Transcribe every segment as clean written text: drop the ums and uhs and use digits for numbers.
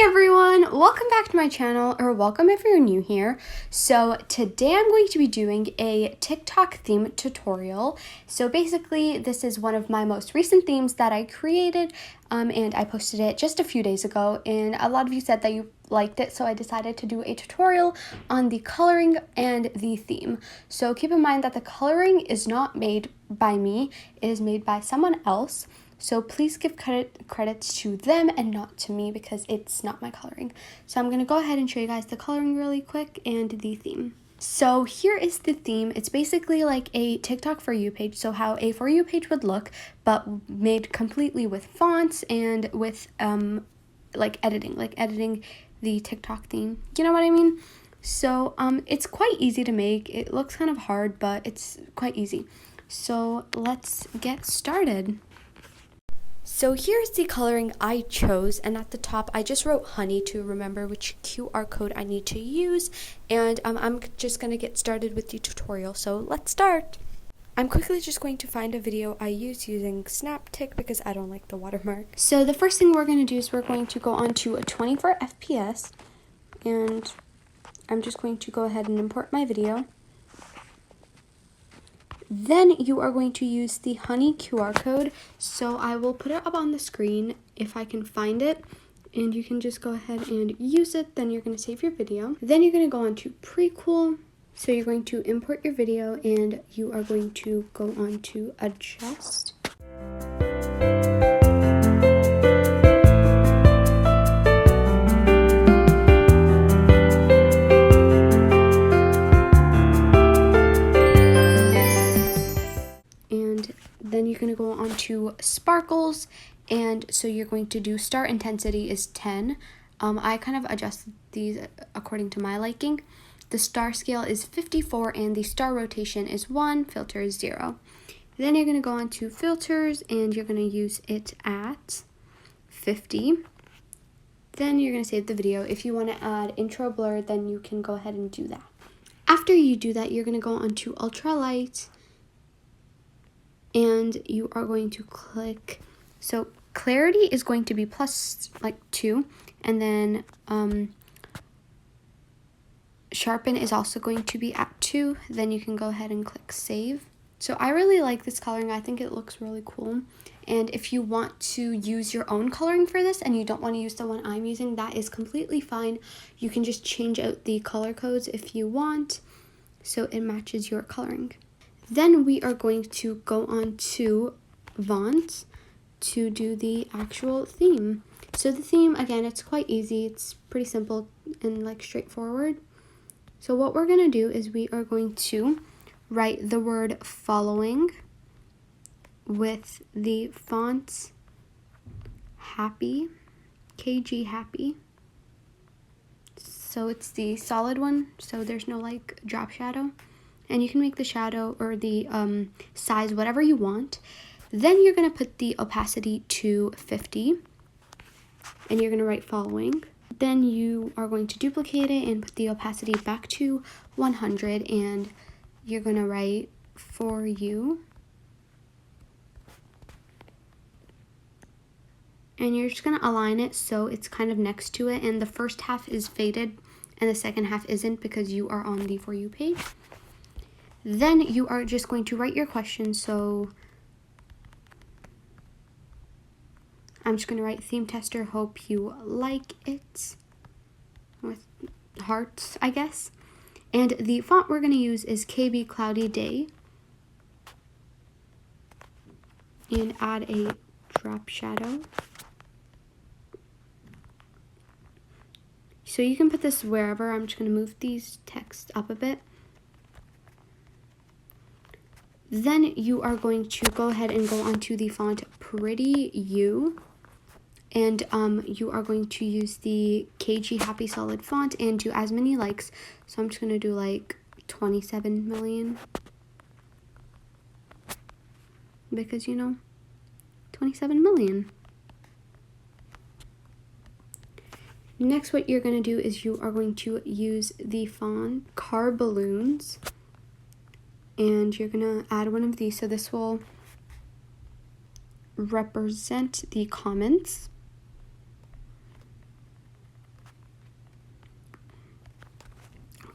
everyone, welcome back to my channel, or welcome if you're new here. So today I'm going to be doing a TikTok theme tutorial. So basically this is one of my most recent themes that I created, and I posted it just a few days ago, and a lot of you said that you liked it, so I decided to do a tutorial on the coloring and the theme. So keep in mind that the coloring is not made by me, it is made by someone else. So please give credits to them and not to me because it's not my coloring. So I'm going to go ahead and show you guys the coloring really quick and the theme. So here is the theme. It's basically like a TikTok For You page. So how a For You page would look, but made completely with fonts and with like editing the TikTok theme. You know what I mean? So it's quite easy to make. It looks kind of hard, but it's quite easy. So let's get started. So here's the coloring I chose, and at the top I just wrote honey to remember which QR code I need to use, and I'm just going to get started with the tutorial, so let's start. I'm quickly just going to find a video I use using Snaptic because I don't like the watermark. So the first thing we're going to do is we're going to go on to a 24 FPS, and I'm just going to go ahead and import my video. Then you are going to use the honey QR code. So I will put it up on the screen if I can find it, and you can just go ahead and use it. Then you're going to save your video. Then you're going to go on to Prequel. So you're going to import your video, and you are going to go on to Adjust. Then you're going to go on to sparkles, and so you're going to do star intensity is 10. I kind of adjusted these according to my liking. The star scale is 54, and the star rotation is 1, filter is 0. Then you're going to go on to filters, and you're going to use it at 50. Then you're going to save the video. If you want to add intro blur, then you can go ahead and do that. After you do that, you're going to go on to ultralight, and you are going to click, so clarity is going to be plus like 2, and then sharpen is also going to be at 2. Then you can go ahead and click save. So I really like this coloring. I think it looks really cool, and if you want to use your own coloring for this and you don't want to use the one I'm using, that is completely fine. You can just change out the color codes if you want so it matches your coloring. Then we are going to go on to Font to do the actual theme. So the theme, again, it's quite easy. It's pretty simple and like straightforward. So what we're going to do is we are going to write the word following with the font happy, KG happy. So it's the solid one, so there's no like drop shadow. And you can make the shadow or the size whatever you want. Then you're going to put the opacity to 50, and you're going to write following. Then you are going to duplicate it and put the opacity back to 100, and you're going to write For You. And you're just going to align it so it's kind of next to it, and the first half is faded and the second half isn't because you are on the For You page. Then you are just going to write your question. So I'm just going to write theme tester, hope you like it, with hearts, I guess. And the font we're going to use is KB Cloudy Day. And add a drop shadow. So you can put this wherever. I'm just going to move these texts up a bit. Then you are going to go ahead and go onto the font Pretty You, and you are going to use the KG Happy Solid font and do as many likes. So I'm just going to do like 27 million because, you know, 27 million. Next, what you're going to do is you are going to use the font Car Balloons, and you're going to add one of these. So this will represent the comments.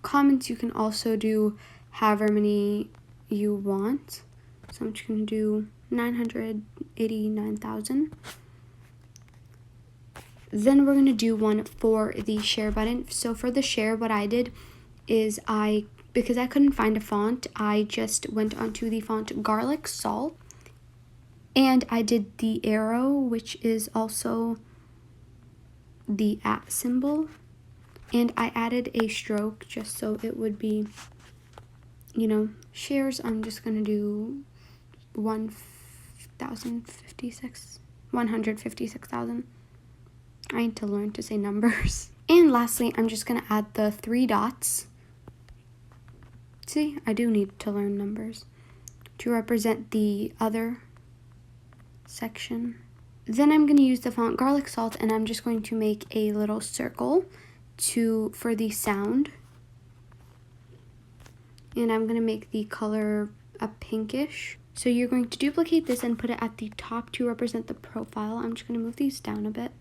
comments, you can also do however many you want. So I'm just going to do 989,000. Then we're going to do one for the share button. So for the share, what I did is because I couldn't find a font, I just went onto the font garlic salt. And I did the arrow, which is also the @ symbol. And I added a stroke just so it would be, shares. I'm just going to do 156,000. I need to learn to say numbers. And lastly, I'm just going to add the 3 dots. See, I do need to learn numbers to represent the other section. Then I'm going to use the font garlic salt, and I'm just going to make a little circle for the sound. And I'm going to make the color a pinkish. So you're going to duplicate this and put it at the top to represent the profile. I'm just going to move these down a bit.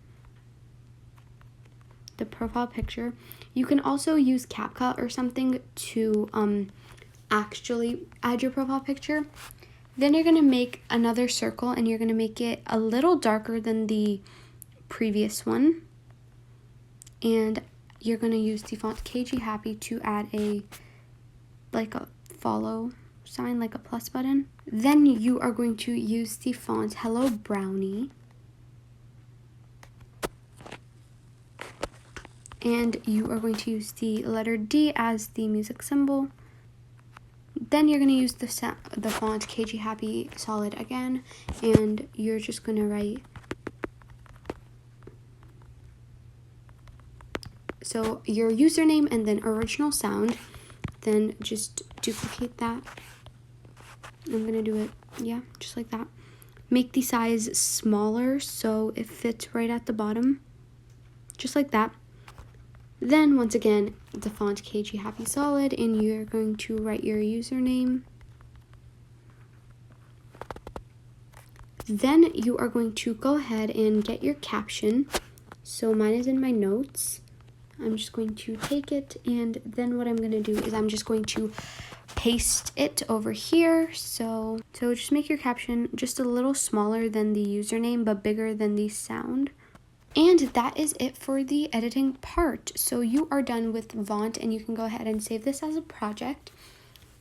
The profile picture. You can also use CapCut or something to actually add your profile picture. Then you're going to make another circle, and you're going to make it a little darker than the previous one. And you're going to use the font KG Happy to add a follow sign, like a plus button. Then you are going to use the font Hello Brownie. And you are going to use the letter D as the music symbol. Then you're going to use the font KG Happy Solid again, and you're just going to write, so your username and then original sound. Then just duplicate that. I'm going to do it, just like that. Make the size smaller so it fits right at the bottom, just like that. Then once again, the font KG Happy Solid, and you're going to write your username. Then you are going to go ahead and get your caption. So mine is in my notes. I'm just going to take it, and then what I'm going to do is I'm just going to paste it over here. So just make your caption just a little smaller than the username, but bigger than the sound. And that is it for the editing part. So you are done with Vaunt, and you can go ahead and save this as a project.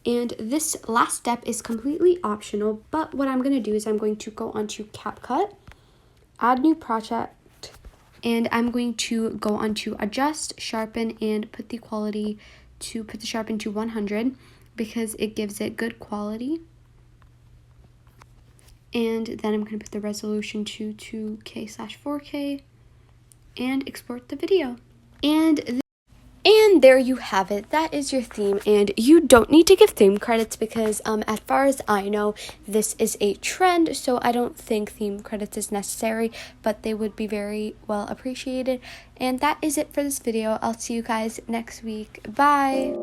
And this last step is completely optional, but what I'm going to do is I'm going to go onto CapCut, add new project, and I'm going to go onto adjust, sharpen, and put the sharpen to 100 because it gives it good quality. And then I'm going to put the resolution to 2K/4K. And export the video. And there you have it. That is your theme, and you don't need to give theme credits because as far as I know, this is a trend, so I don't think theme credits is necessary, but they would be very well appreciated. And that is it for this video. I'll see you guys next week. Bye.